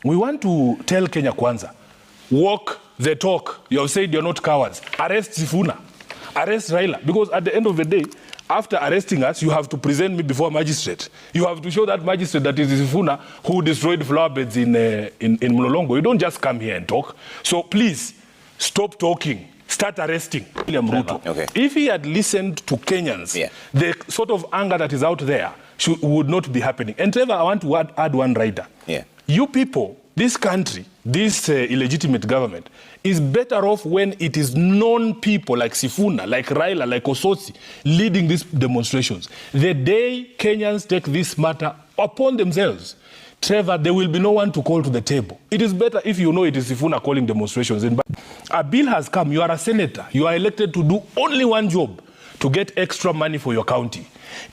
we want to tell Kenya Kwanza, walk the talk. You have said you're not cowards. Arrest Sifuna. Arrest Raila. Because at the end of the day, after arresting us, you have to present me before a magistrate. You have to show that magistrate that is Sifuna who destroyed flower beds in Mlolongo. You don't just come here and talk. So please, stop talking. Start arresting William Ruto. Okay. If he had listened to Kenyans, the sort of anger that is out there would not be happening. And Trevor, I want to add one rider. Yeah. You people, this country, this illegitimate government, is better off when it is known people like Sifuna, like Raila, like Osotsi, leading these demonstrations. The day Kenyans take this matter upon themselves, Trevor, there will be no one to call to the table. It is better if you know it is Sifuna calling demonstrations. A bill has come. You are a senator. You are elected to do only one job, to get extra money for your county.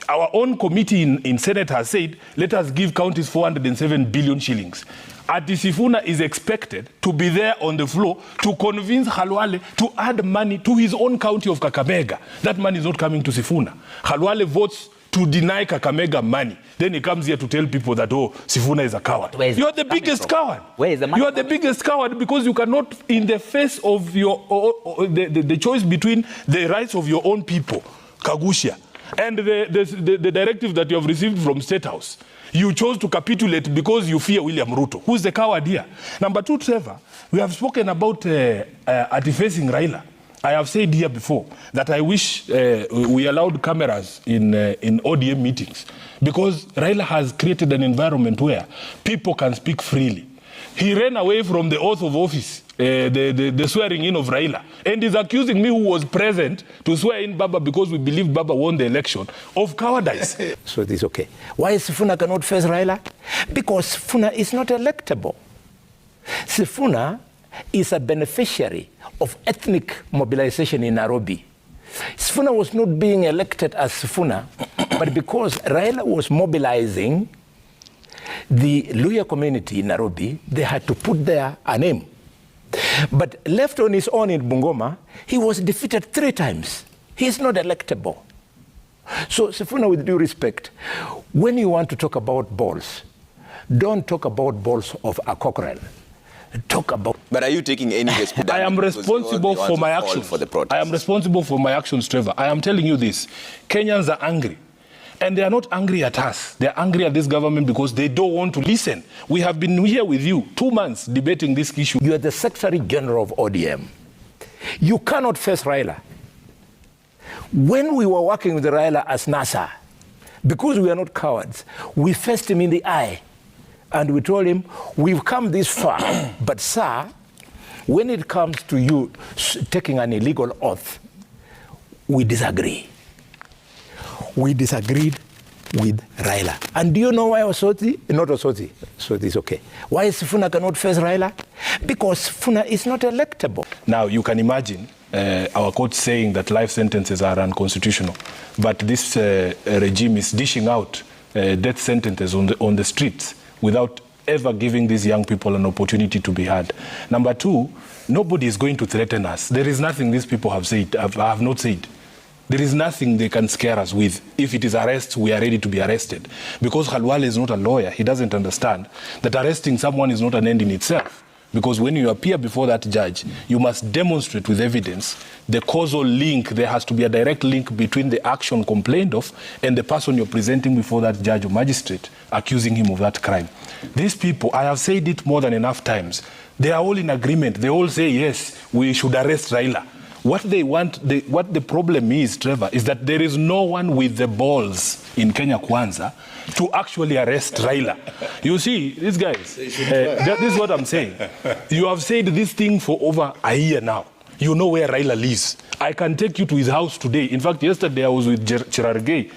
Our own committee in Senate has said, let us give counties 407 billion shillings. Ati Sifuna is expected to be there on the floor to convince Khalwale to add money to his own county of Kakamega. That money is not coming to Sifuna. Khalwale votes to deny Kakamega money. Then he comes here to tell people that, oh, Sifuna is a coward. You are the biggest coward. Where is the money? You are the biggest coward because you cannot, in the face of your the choice between the rights of your own people, Kagushia, and the directive that you have received from State House, you chose to capitulate because you fear William Ruto. Who's the coward here? Number two, Trevor, we have spoken about anti-facing Raila. I have said here before that I wish we allowed cameras in ODM meetings because Raila has created an environment where people can speak freely. He ran away from the oath of office, the swearing in of Raila, and is accusing me, who was present, to swear in Baba because we believe Baba won the election, of cowardice. So it is okay. Why Sifuna cannot face Raila? Because Sifuna is not electable. Sifuna is a beneficiary of ethnic mobilization in Nairobi. Sifuna was not being elected as Sifuna, but because Raila was mobilizing the Luhya community in Nairobi, they had to put there a name. But left on his own in Bungoma, he was defeated 3 times. He is not electable. So Sifuna, with due respect, when you want to talk about balls, don't talk about balls of a cockerel. Talk about. But are you taking any responsibility? I am responsible for my actions. I am responsible for my actions, Trevor. I am telling you this. Kenyans are angry. And they are not angry at us. They are angry at this government because they don't want to listen. We have been here with you 2 months debating this issue. You are the Secretary General of ODM. You cannot face Raila. When we were working with Raila as NASA, because we are not cowards, we faced him in the eye. And we told him, we've come this far, but sir, when it comes to you taking an illegal oath, we disagree. We disagreed with Raila. And do you know why Osotsi? Not Osotsi. So it is okay. Why Sifuna cannot face Raila? Because Sifuna is not electable. Now, you can imagine our court saying that life sentences are unconstitutional, but this regime is dishing out death sentences on the streets without ever giving these young people an opportunity to be heard. Number two, nobody is going to threaten us. There is nothing these people have said, have not said. There is nothing they can scare us with. If it is arrest, we are ready to be arrested. Because Khalwale is not a lawyer, he doesn't understand that arresting someone is not an end in itself. Because when you appear before that judge, you must demonstrate with evidence the causal link. There has to be a direct link between the action complained of and the person you're presenting before that judge or magistrate accusing him of that crime. These people, I have said it more than enough times, they are all in agreement. They all say, yes, we should arrest Raila. What they want, what the problem is, Trevor, is that there is no one with the balls in Kenya Kwanza to actually arrest Raila. You see, these guys, this is what I'm saying. You have said this thing for over a year now. You know where Raila lives. I can take you to his house today. In fact, yesterday I was with Cherargei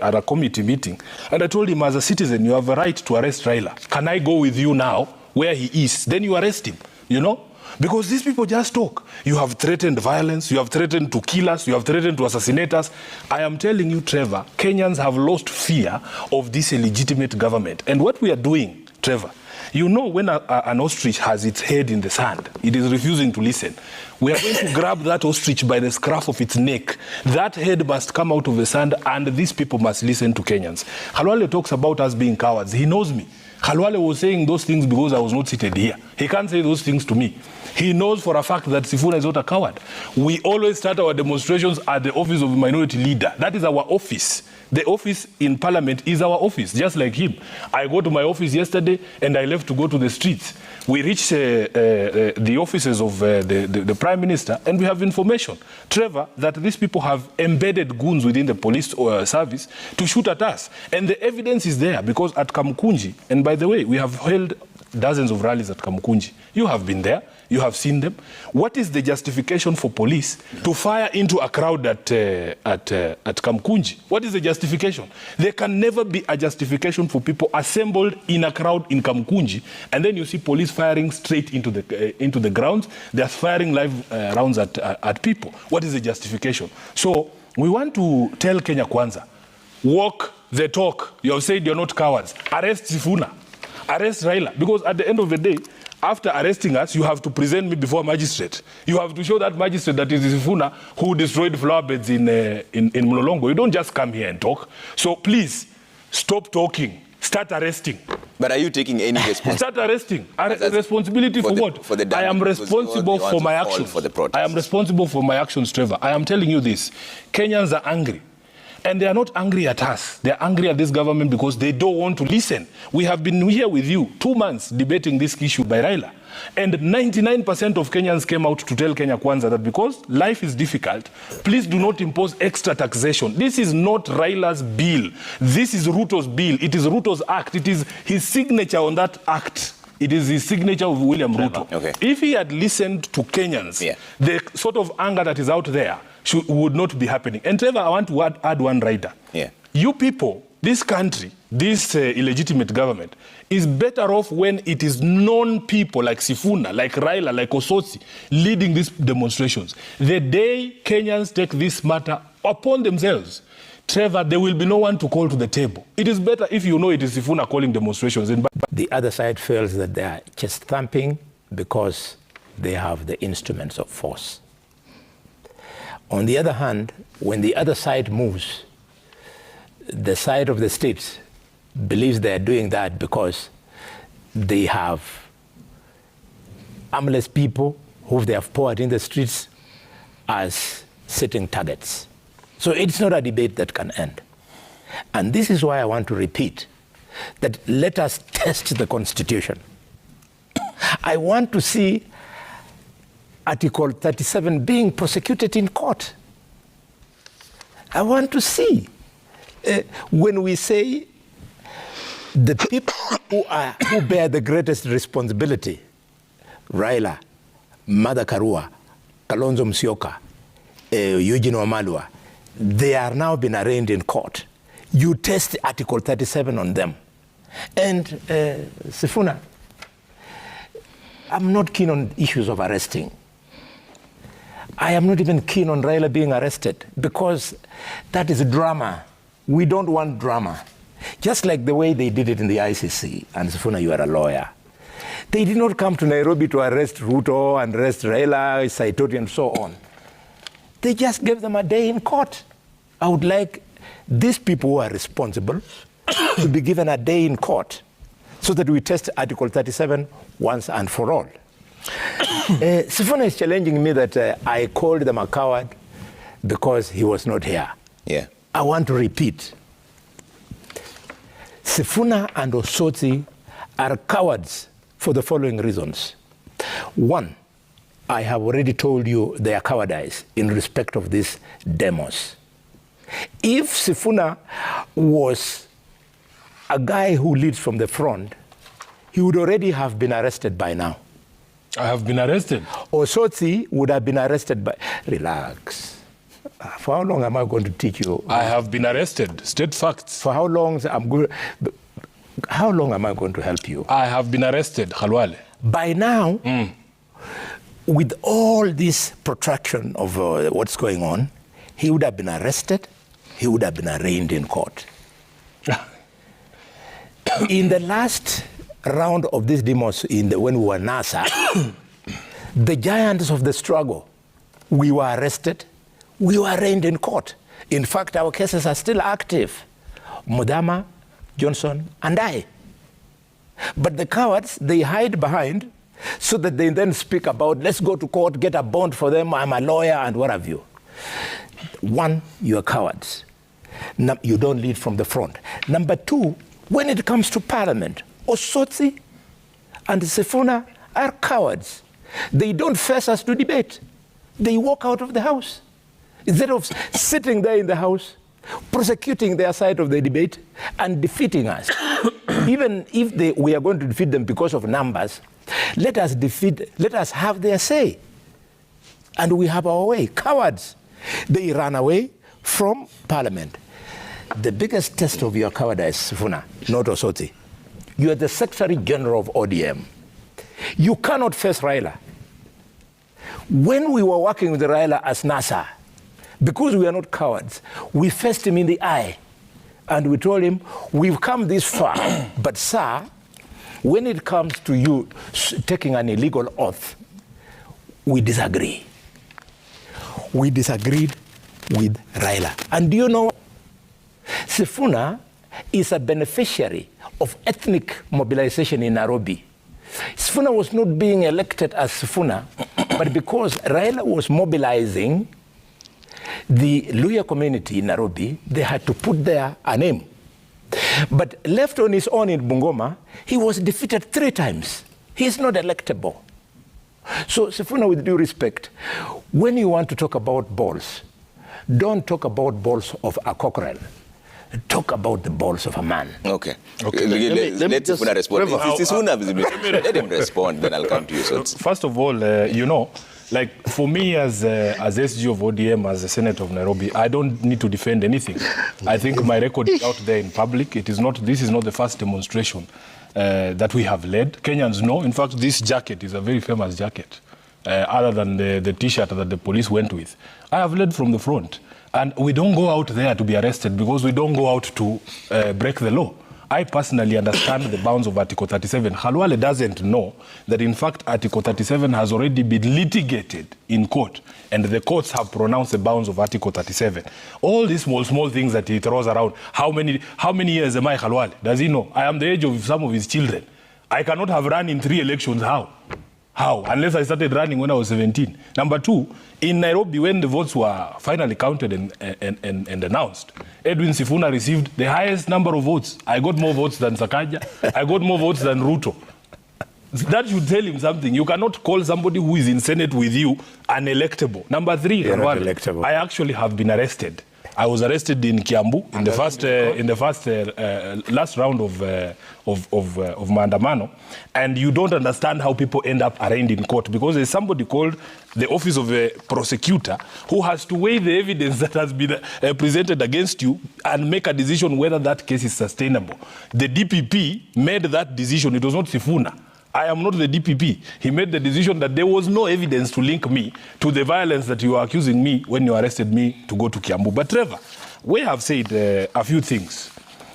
at a committee meeting, and I told him, as a citizen, you have a right to arrest Raila. Can I go with you now where he is? Then you arrest him, you know? Because these people just talk. You have threatened violence, you have threatened to kill us, you have threatened to assassinate us. I am telling you, Trevor, Kenyans have lost fear of this illegitimate government. And what we are doing, Trevor, you know, when an ostrich has its head in the sand, it is refusing to listen. We are going to grab that ostrich by the scruff of its neck. That head must come out of the sand, and these people must listen to Kenyans. Khalwale talks about us being cowards. He knows me. Khalwale was saying those things because I was not seated here. He can't say those things to me. He knows for a fact that Sifuna is not a coward. We always start our demonstrations at the office of minority leader. That is our office. The office in parliament is our office, just like him. I go to my office yesterday and I left to go to the streets. We reach the offices of the Prime Minister and we have information, Trevor, that these people have embedded goons within the police service to shoot at us. And the evidence is there because at Kamukunji, and by the way, we have held dozens of rallies at Kamukunji. You have been there. You have seen them. What is the justification for police to fire into a crowd at Kamukunji? What is the justification? There can never be a justification for people assembled in a crowd in Kamukunji, and then you see police firing straight into the grounds. They are firing live rounds at people. What is the justification? So we want to tell Kenya Kwanza, walk the talk. You have said you're not cowards. Arrest Sifuna. Arrest Raila. Because at the end of the day, after arresting us, you have to present me before a magistrate. You have to show that magistrate that it is Sifuna who destroyed flower beds in Mlolongo. You don't just come here and talk. So please, stop talking. Start arresting. But are you taking any responsibility? Start arresting. Responsibility for what? For the damage, I am responsible for my actions. I am responsible for my actions, Trevor. I am telling you this. Kenyans are angry. And they are not angry at us. They are angry at this government because they don't want to listen. We have been here with you 2 months debating this issue by Raila. And 99% of Kenyans came out to tell Kenya Kwanza that because life is difficult, please do not impose extra taxation. This is not Raila's bill. This is Ruto's bill. It is Ruto's act. It is his signature on that act. It is his signature of William Ruto. Okay. If he had listened to Kenyans, the sort of anger that is out there would not be happening. And Trevor, I want to add one rider. You people, this country, this illegitimate government, is better off when it is known people like Sifuna, like Raila, like Osotsi, leading these demonstrations. The day Kenyans take this matter upon themselves, Trevor, there will be no one to call to the table. It is better if you know it is Sifuna calling demonstrations. The other side feels that they are chest thumping because they have the instruments of force. On the other hand, when the other side moves, the side of the state believes they are doing that because they have armless people who they have poured in the streets as sitting targets. So it's not a debate that can end. And this is why I want to repeat that let us test the Constitution. I want to see Article 37 being prosecuted in court. I want to see when we say the people who bear the greatest responsibility, Raila, Martha Karua, Kalonzo Musyoka, Eugene Wamalwa, they are now being arraigned in court. You test Article 37 on them. And Sifuna, I'm not keen on issues of arresting. I am not even keen on Raila being arrested because that is drama. We don't want drama. Just like the way they did it in the ICC, and Sifuna, you are a lawyer. They did not come to Nairobi to arrest Ruto and arrest Raila, Saitoti, and so on. They just gave them a day in court. I would like these people who are responsible to be given a day in court so that we test Article 37 once and for all. Sifuna is challenging me that I called them a coward because he was not here. I want to repeat. Sifuna and Osotsi are cowards for the following reasons. One, I have already told you they are cowardice in respect of these demos. If Sifuna was a guy who leads from the front, he would already have been arrested by now. I have been arrested. Osotsi would have been arrested by... Relax. For how long am I going to teach you? I have been arrested. State facts. For how long am I going to help you? I have been arrested, Khalwale. By now, with all this protraction of what's going on, he would have been arrested, he would have been arraigned in court. In the last round of this demos, when we were NASA, the giants of the struggle, we were arrested, we were arraigned in court. In fact, our cases are still active. Mudama, Johnson, and I. But the cowards, they hide behind so that they then speak about, let's go to court, get a bond for them, I'm a lawyer, and what have you. One, you're cowards. You don't lead from the front. Number two, when it comes to parliament, Osotsi and Sifuna are cowards. They don't face us to debate. They walk out of the house. Instead of sitting there in the house, prosecuting their side of the debate and defeating us. Even if we are going to defeat them because of numbers, let us have their say. And we have our way. Cowards, they run away from parliament. The biggest test of your cowardice, Sifuna, not Osoti. You are the Secretary General of ODM. You cannot face Raila. When we were working with Raila as NASA, because we are not cowards, we faced him in the eye and we told him, we've come this far, but sir, when it comes to you taking an illegal oath, we disagree. We disagreed with Raila. And do you know, Sifuna is a beneficiary of ethnic mobilization in Nairobi. Sifuna was not being elected as Sifuna, but because Raila was mobilizing the Luhya community in Nairobi, they had to put there a name. But left on his own in Bungoma, he was defeated 3 times. He is not electable. So, Sifuna, with due respect, when you want to talk about balls, don't talk about balls of a cockerel. Talk about the balls of a man. Okay. Let Sifuna respond. Let him respond, then I'll come to you. So first of all, you know, like for me as SG of ODM, as the Senator of Nairobi, I don't need to defend anything. I think my record is out there in public. This is not the first demonstration that we have led. Kenyans know. In fact, this jacket is a very famous jacket, other than the T-shirt that the police went with. I have led from the front. And we don't go out there to be arrested because we don't go out to break the law. I personally understand the bounds of Article 37. Khalwale doesn't know that, in fact, Article 37 has already been litigated in court, and the courts have pronounced the bounds of Article 37. All these small things that he throws around, how many years am I, Khalwale? Does he know? I am the age of some of his children. I cannot have run in 3 elections. How? Unless I started running when I was 17. Number 2, in Nairobi, when the votes were finally counted and announced, Edwin Sifuna received the highest number of votes. I got more votes than Sakaja. I got more votes than Ruto. That should tell him something. You cannot call somebody who is in Senate with you unelectable. Number 3, I actually have been arrested. I was arrested in Kiambu in the first last round of Maandamano, and you don't understand how people end up arraigned in court, because there's somebody called the Office of a Prosecutor who has to weigh the evidence that has been presented against you and make a decision whether that case is sustainable. The DPP made that decision. It was not Sifuna. I am not the DPP. He made the decision that there was no evidence to link me to the violence that you are accusing me when you arrested me to go to Kiambu. But Trevor, we have said a few things.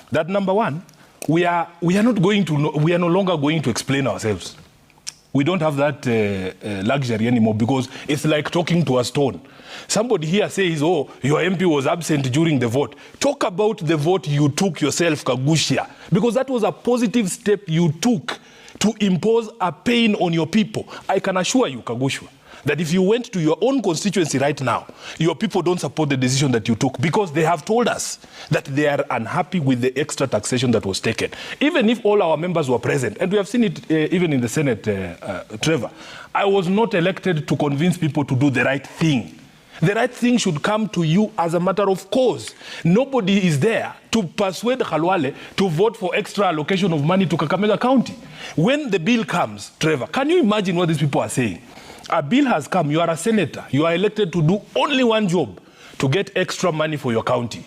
That number 1, we are no longer going to explain ourselves. We don't have that luxury anymore, because it's like talking to a stone. Somebody here says, oh, your MP was absent during the vote. Talk about the vote you took yourself, Kagushia, because that was a positive step you took to impose a pain on your people. I can assure you, Kagushwa, that if you went to your own constituency right now, your people don't support the decision that you took, because they have told us that they are unhappy with the extra taxation that was taken. Even if all our members were present, and we have seen it even in the Senate, Trevor, I was not elected to convince people to do the right thing. The right thing should come to you as a matter of course. Nobody is there to persuade Khalwale to vote for extra allocation of money to Kakamega County. When the bill comes, Trevor, can you imagine what these people are saying? A bill has come, you are a senator, you are elected to do only one job, to get extra money for your county.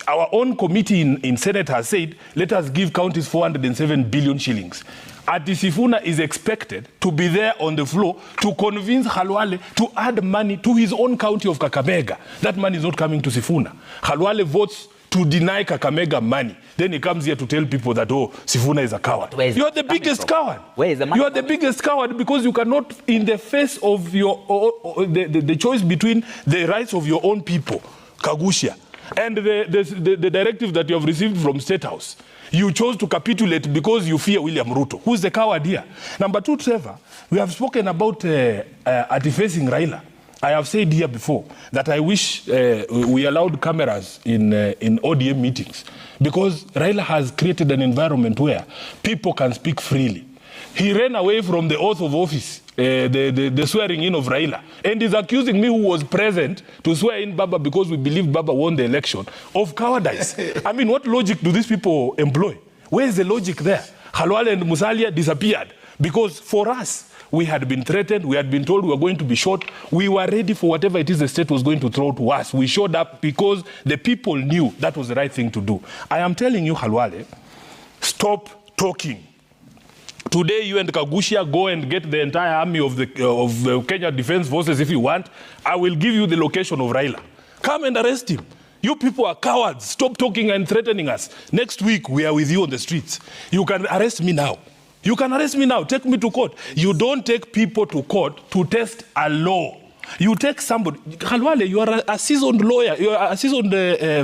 Our own committee in Senate has said, let us give counties 407 billion shillings. Ati Sifuna is expected to be there on the floor to convince Khalwale to add money to his own county of Kakamega. That money is not coming to Sifuna. Khalwale votes to deny Kakamega money. Then he comes here to tell people that, oh, Sifuna is a coward. You are the biggest coward. Where is the money? You are the biggest coward, because you cannot, in the face of your the choice between the rights of your own people, Kagushia, And the directive that you have received from State House, you chose to capitulate because you fear William Ruto. Who's the coward here? Number two, Trevor, we have spoken about anti-facing Raila. I have said here before that I wish we allowed cameras in ODM meetings, because Raila has created an environment where people can speak freely. He ran away from the oath of office, the swearing in of Raila, and is accusing me, who was present, to swear in Baba because we believe Baba won the election, of cowardice. I mean, what logic do these people employ? Where is the logic there? Khalwale and Musalia disappeared because for us, we had been threatened, we had been told we were going to be shot. We were ready for whatever it is the state was going to throw to us. We showed up because the people knew that was the right thing to do. I am telling you, Khalwale, stop talking. Today, you and Kagushia go and get the entire army of the Kenya Defense Forces if you want. I will give you the location of Raila. Come and arrest him. You people are cowards. Stop talking and threatening us. Next week, we are with you on the streets. You can arrest me now. You can arrest me now. Take me to court. You don't take people to court to test a law. You take somebody. Khalwale, you are a seasoned lawyer. You are a seasoned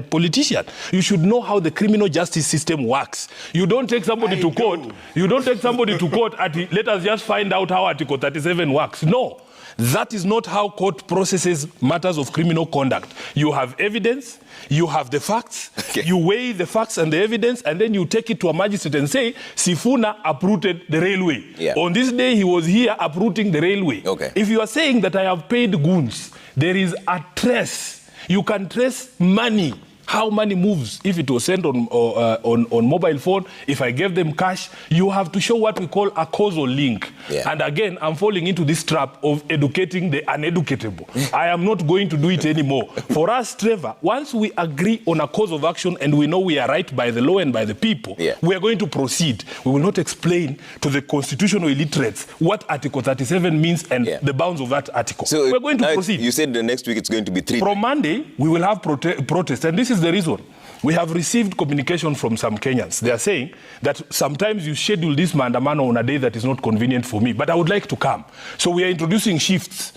politician. You should know how the criminal justice system works. You don't take somebody to court. You don't take somebody to court and let us just find out how Article 37 works. No. That is not how court processes matters of criminal conduct. You have evidence, you have the facts, you weigh the facts and the evidence, and then you take it to a magistrate and say, Sifuna uprooted the railway. Yeah. On this day, he was here uprooting the railway. Okay. If you are saying that I have paid goons, there is a trace. You can trace money. How money moves, if it was sent on mobile phone, if I gave them cash, you have to show what we call a causal link. Yeah. And again, I'm falling into this trap of educating the uneducatable. I am not going to do it anymore. For us, Trevor, once we agree on a cause of action and we know we are right by the law and by the people, we are going to proceed. We will not explain to the constitutional illiterates what Article 37 means and the bounds of that article. So we're going to proceed. You said the next week it's going to be 3. From Monday, we will have protests, and this is the reason. We have received communication from some Kenyans. They are saying that sometimes you schedule this maandamano on a day that is not convenient for me, but I would like to come. So we are introducing shifts.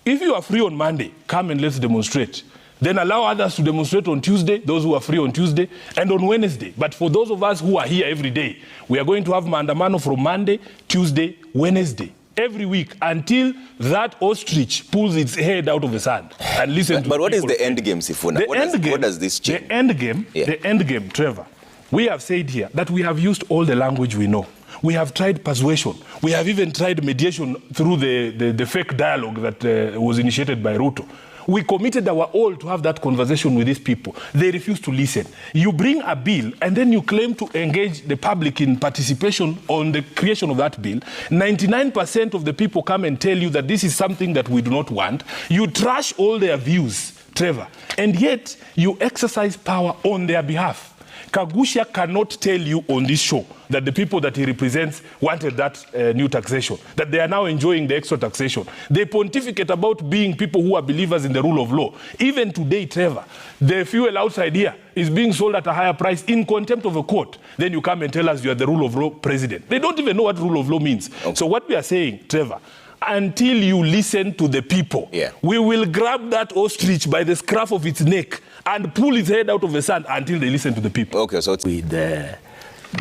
If you are free on Monday, come and let's demonstrate. Then allow others to demonstrate on Tuesday, those who are free on Tuesday, and on Wednesday. But for those of us who are here every day, we are going to have maandamano from Monday, Tuesday, Wednesday. Every week until that ostrich pulls its head out of the sand and listen to. But what is the end game, Sifuna? What does this change? The end game, Trevor. We have said here that we have used all the language we know. We have tried persuasion. We have even tried mediation through the fake dialogue that was initiated by Ruto. We committed our all to have that conversation with these people. They refuse to listen. You bring a bill and then you claim to engage the public in participation on the creation of that bill. 99% of the people come and tell you that this is something that we do not want. You trash all their views, Trevor, and yet you exercise power on their behalf. Kagushia cannot tell you on this show that the people that he represents wanted that new taxation, that they are now enjoying the extra taxation. They pontificate about being people who are believers in the rule of law. Even today, Trevor, the fuel outside here is being sold at a higher price in contempt of a court. Then you come and tell us you are the rule of law president. They don't even know what rule of law means. Okay. So what we are saying, Trevor, until you listen to the people, we will grab that ostrich by the scruff of its neck and pull its head out of the sand until they listen to the people. Okay, so with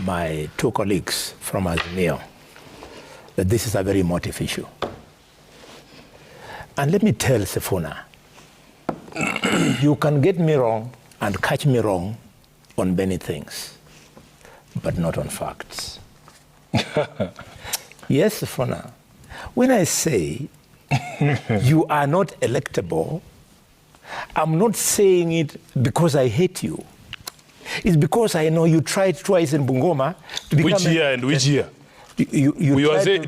my 2 colleagues from Azimio, that this is a very emotive issue. And let me tell Sifuna, you can get me wrong and catch me wrong on many things, but not on facts. Yes, Sifuna. When I say you are not electable, I'm not saying it because I hate you. It's because I know you tried twice in Bungoma to become... Which year and which year?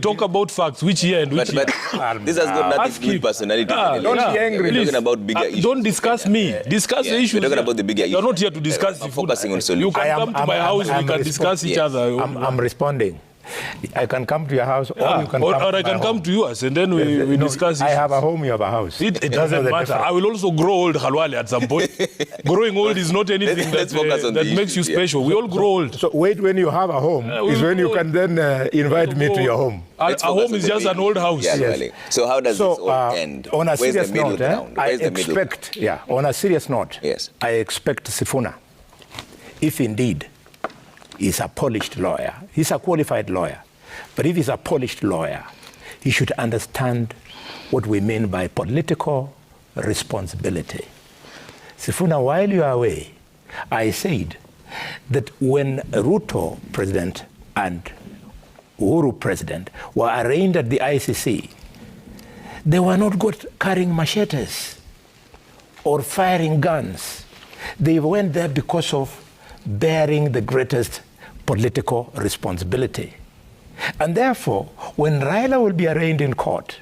Talk about facts. Which year and which year? This has got nothing to do with personality. Don't be angry. We're talking about bigger issues. Don't discuss me. Discuss the issues. We're talking about the bigger issues. You're not here to discuss focusing on solutions. You can come to my house, we can discuss each other. I'm responding. I can come to your house, or you can or come to I can come to yours, and then we discuss I issues. have a home, you have a house. It doesn't matter. I will also grow old, Khalwale, at some point. Growing old is not anything that makes you special. We all grow old. So wait, when you have a home, is when you can then invite me to your home. A home is just an old house. Yeah, Yes. yes. So how does this all end? On a Where's serious the middle note, ground? Where's the middle ground? on a serious note, Yes. I expect Sifuna, if indeed he's a polished lawyer, he's a qualified lawyer, but if he's a polished lawyer, he should understand what we mean by political responsibility. Sifuna, while you are away, I said that when Ruto president and Uhuru president were arraigned at the ICC, they were not carrying machetes or firing guns. They went there because of bearing the greatest political responsibility. And therefore, when Raila will be arraigned in court,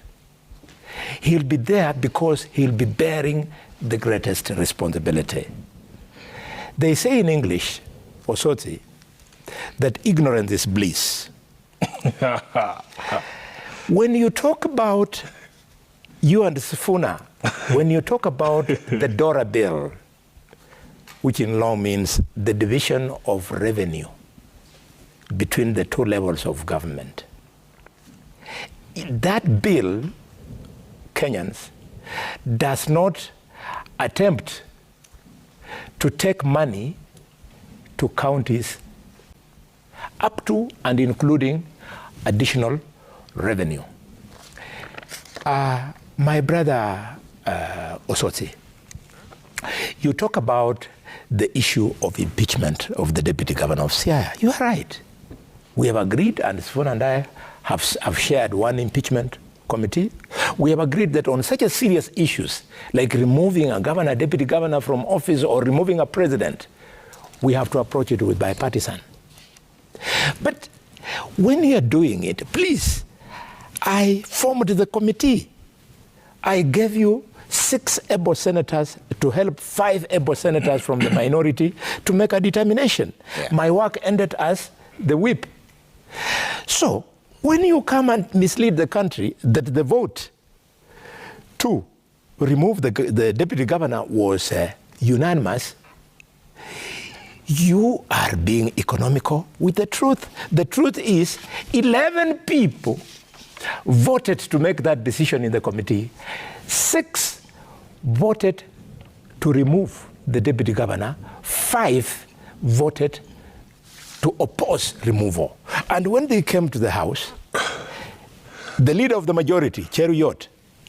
he'll be there because he'll be bearing the greatest responsibility. They say in English, Osoti, that ignorance is bliss. When you talk about you and Sifuna, when you talk about the Dora Bill, which in law means the division of revenue between the two levels of government, that bill, Kenyans, does not attempt to take money to counties up to and including additional revenue. My brother Osoti, you talk about the issue of impeachment of the deputy governor of Siaya. You are right. We have agreed, and Sifuna and I have shared one impeachment committee. We have agreed that on such a serious issues, like removing a governor, deputy governor from office, or removing a president, we have to approach it with bipartisan. But when you are doing it, please, I formed the committee. I gave you 6 able senators to help 5 able senators from the minority to make a determination. Yeah. My work ended as the whip. So when you come and mislead the country that the vote to remove the deputy governor was unanimous, you are being economical with the truth. The truth is 11 people voted to make that decision in the committee. 6 voted to remove the deputy governor. 5 voted to oppose removal. And when they came to the House, the leader of the majority, Cheruiyot,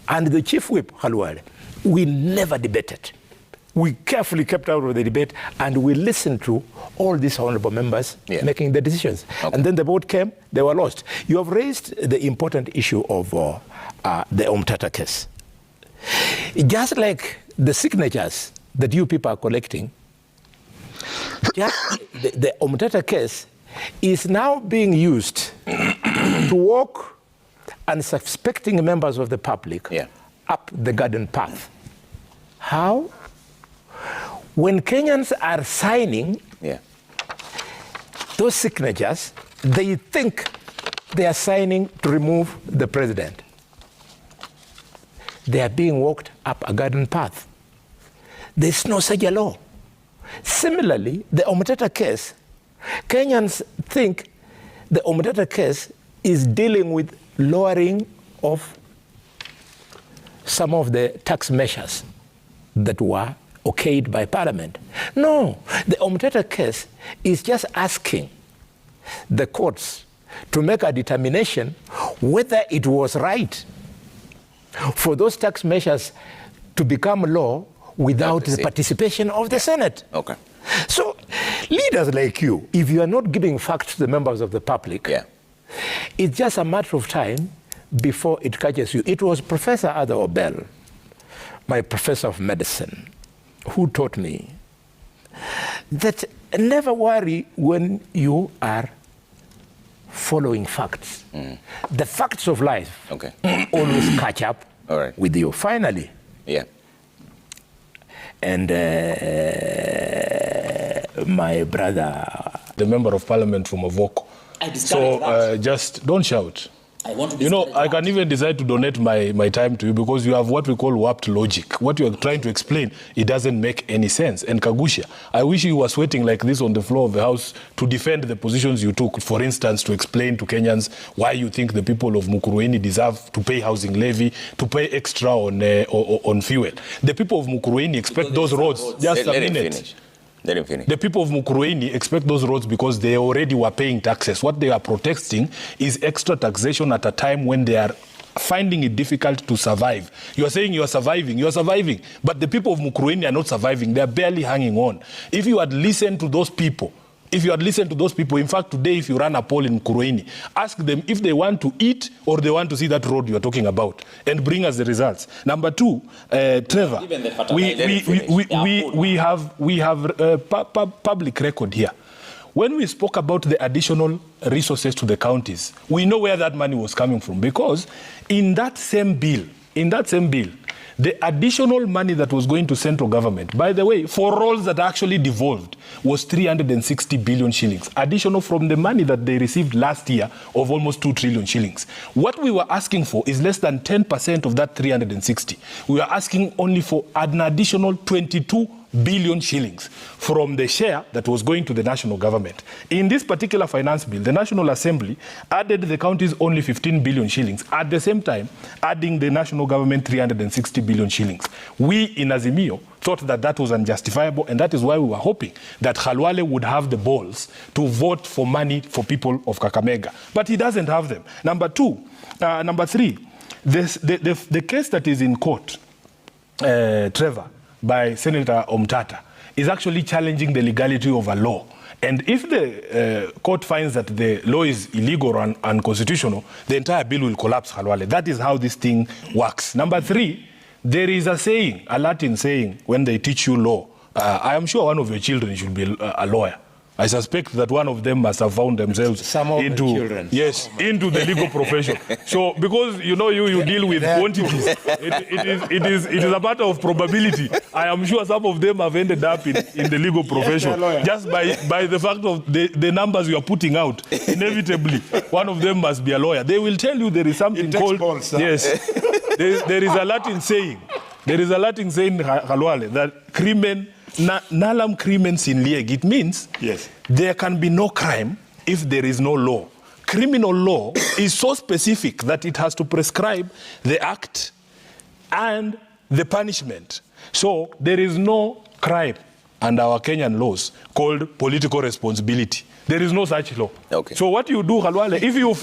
and the chief whip, Khalwale, we never debated. We carefully kept out of the debate, and we listened to all these honorable members making the decisions. Okay. And then the vote came, they were lost. You have raised the important issue of the Omtata case. Just like the signatures that you people are collecting, the Omtata case is now being used to walk unsuspecting members of the public up the garden path. How? When Kenyans are signing those signatures, they think they are signing to remove the president. They are being walked up a garden path. There's no such a law. Similarly, the Omtata case, Kenyans think the Omtata case is dealing with lowering of some of the tax measures that were okayed by Parliament. No, the Omtata case is just asking the courts to make a determination whether it was right for those tax measures to become law without the participation of the Senate. Okay. So, leaders like you, if you are not giving facts to the members of the public, it's just a matter of time before it catches you. It was Professor Ada Obel, my professor of medicine, who taught me that never worry when you are following facts. The facts of life always catch up with you. Finally, and my brother, the member of parliament from Avoko, So just don't shout. I can even decide to donate my time to you because you have what we call warped logic. What you are trying to explain, it doesn't make any sense. And Kagusha, I wish you were sweating like this on the floor of the House to defend the positions you took. For instance, to explain to Kenyans why you think the people of Mukurweini deserve to pay housing levy, to pay extra on fuel. The people of Mukurweini expect those roads. Just a minute. Let him finish. The people of Mukurweini expect those roads because they already were paying taxes. What they are protesting is extra taxation at a time when they are finding it difficult to survive. You are saying you are surviving. But the people of Mukurweini are not surviving. They are barely hanging on. If you had listened to those people, in fact, today, if you run a poll in Mukurweini, ask them if they want to eat or they want to see that road you are talking about and bring us the results. Number two, Trevor, we have public record here. When we spoke about the additional resources to the counties, we know where that money was coming from because in that same bill, the additional money that was going to central government, by the way, for roles that actually devolved, was 360 billion shillings, additional from the money that they received last year of almost 2 trillion shillings. What we were asking for is less than 10% of that 360. We are asking only for an additional 22 billion shillings from the share that was going to the national government. In this particular finance bill, the National Assembly added the counties only 15 billion shillings, at the same time adding the national government 360 billion shillings. We in Azimio thought that that was unjustifiable, and that is why we were hoping that Khalwale would have the balls to vote for money for people of Kakamega. But he doesn't have them. Number three, the case that is in court, Trevor, by Senator Omtata, is actually challenging the legality of a law. And if the court finds that the law is illegal or unconstitutional, the entire bill will collapse, Khalwale. That is how this thing works. Number three, there is a saying, a Latin saying, when they teach you law. I am sure one of your children should be a lawyer. I suspect that one of them must have found themselves into the legal profession. So, because you deal with quantities, it is a matter of probability. I am sure some of them have ended up in the legal profession just by the fact of the numbers you are putting out. Inevitably, one of them must be a lawyer. They will tell you there is something called there is a Latin saying. There is a Latin saying, Khalwale, that crimen Nalam crimen sin lieg. It means there can be no crime if there is no law. Criminal law is so specific that it has to prescribe the act and the punishment. So there is no crime under our Kenyan laws called political responsibility. There is no such law. Okay. So what you do, Khalwale, if you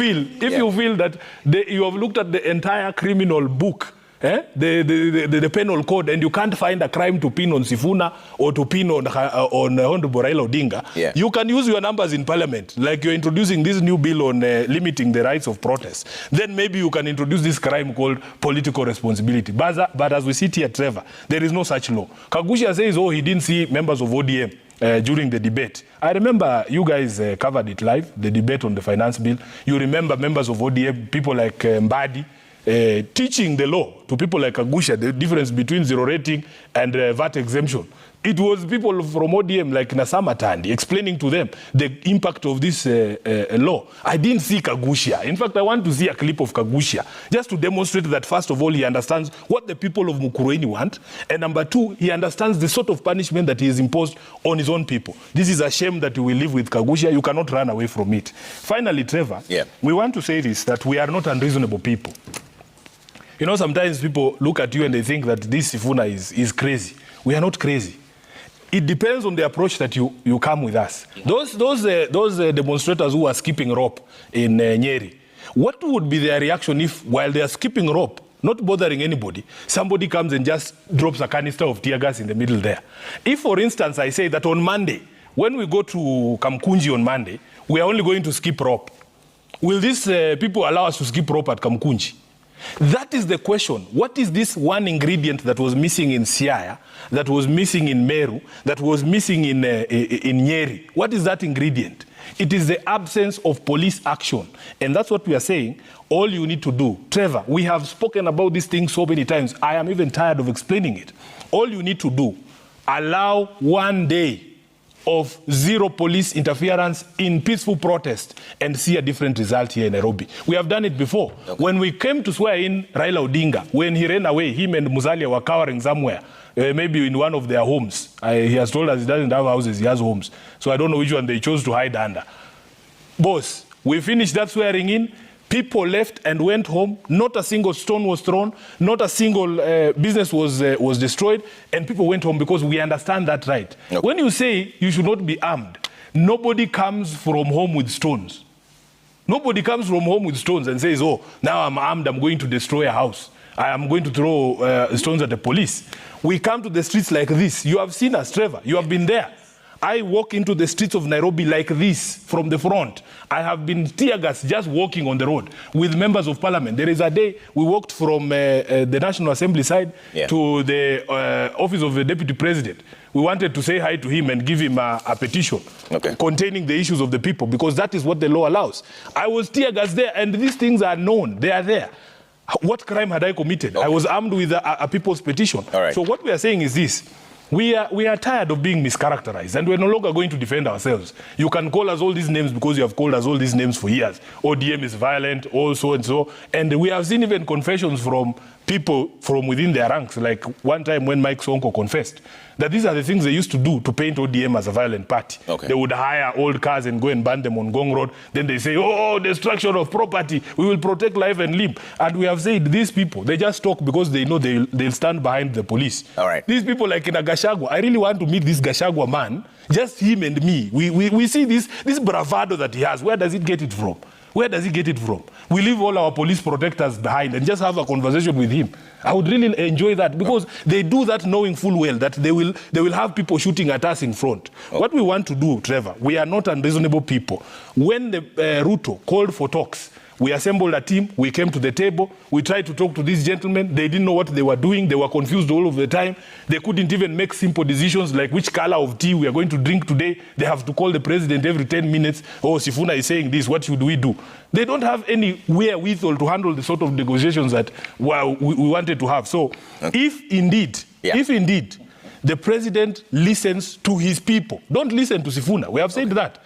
feel that you have looked at the entire criminal book, the penal code, and you can't find a crime to pin on Sifuna or to pin on Honorable Raila Odinga, you can use your numbers in parliament, like you're introducing this new bill on limiting the rights of protest. Then maybe you can introduce this crime called political responsibility. But as we sit here, Trevor, there is no such law. Kagusha says, he didn't see members of ODM during the debate. I remember you guys covered it live, the debate on the finance bill. You remember members of ODM, people like Mbadi, teaching the law to people like Kagusha, the difference between zero rating and VAT exemption. It was people from ODM like Nasama Tandi explaining to them the impact of this law. I didn't see Kagusha. In fact, I want to see a clip of Kagusha just to demonstrate that, first of all, he understands what the people of Mukurweini want, and number two, he understands the sort of punishment that he has imposed on his own people. This is a shame that we live with Kagusha. You cannot run away from it. Finally, Trevor, we want to say this, that we are not unreasonable people. Sometimes people look at you and they think that this Sifuna is crazy. We are not crazy. It depends on the approach that you come with us. Those demonstrators who are skipping rope in Nyeri, what would be their reaction if, while they are skipping rope, not bothering anybody, somebody comes and just drops a canister of tear gas in the middle there? If, for instance, I say that on Monday, when we go to Kamkunji on Monday, we are only going to skip rope, will these people allow us to skip rope at Kamkunji? That is the question. What is this one ingredient that was missing in Siaya, that was missing in Meru, that was missing in Nyeri? What is that ingredient? It is the absence of police action. And that's what we are saying. All you need to do, Trevor, we have spoken about this thing so many times. I am even tired of explaining it. All you need to do, allow 1 day of zero police interference in peaceful protest and see a different result here in Nairobi. We have done it before. Okay. When we came to swear in Raila Odinga, when he ran away, him and Musalia were cowering somewhere, maybe in one of their homes. He has told us he doesn't have houses, he has homes. So I don't know which one they chose to hide under. Boss, we finished that swearing in. People left and went home. Not a single stone was thrown. Not a single business was destroyed. And people went home because we understand that right. Okay. When you say you should not be armed, nobody comes from home with stones. Nobody comes from home with stones and says, oh, now I'm armed, I'm going to destroy a house. I am going to throw stones at the police. We come to the streets like this. You have seen us, Trevor. You have been there. I walk into the streets of Nairobi like this from the front. I have been tear gas just walking on the road with members of parliament. There is a day we walked from the National Assembly side to the office of the Deputy President. We wanted to say hi to him and give him a petition containing the issues of the people, because that is what the law allows. I was tear gas there, and these things are known. They are there. What crime had I committed? I was armed with a people's petition. So what we are saying is this. We are tired of being mischaracterized, and we're no longer going to defend ourselves. You can call us all these names because you have called us all these names for years. ODM is violent, all so and so. And we have seen even confessions from people from within their ranks, like one time when Mike Sonko confessed that these are the things they used to do to paint ODM as a violent party. They would hire old cars and go and burn them on Gong Road. Then they say, oh, destruction of property. We will protect life and limb. And we have said these people, they just talk because they know they'll stand behind the police. These people like in Gachagua, I really want to meet this Gachagua man, just him and me. We see this bravado that he has. Where does he get it from? Where does he get it from? We leave all our police protectors behind and just have a conversation with him. I would really enjoy that, because they do that knowing full well that they will have people shooting at us in front. What we want to do, Trevor, we are not unreasonable people. When the Ruto called for talks, we assembled a team, we came to the table, we tried to talk to these gentlemen. They didn't know what they were doing, they were confused all of the time. They couldn't even make simple decisions like which color of tea we are going to drink today. They have to call the president every 10 minutes. Oh, Sifuna is saying this, what should we do? They don't have any wherewithal to handle the sort of negotiations that we wanted to have. So if indeed the president listens to his people, don't listen to Sifuna. We have said that.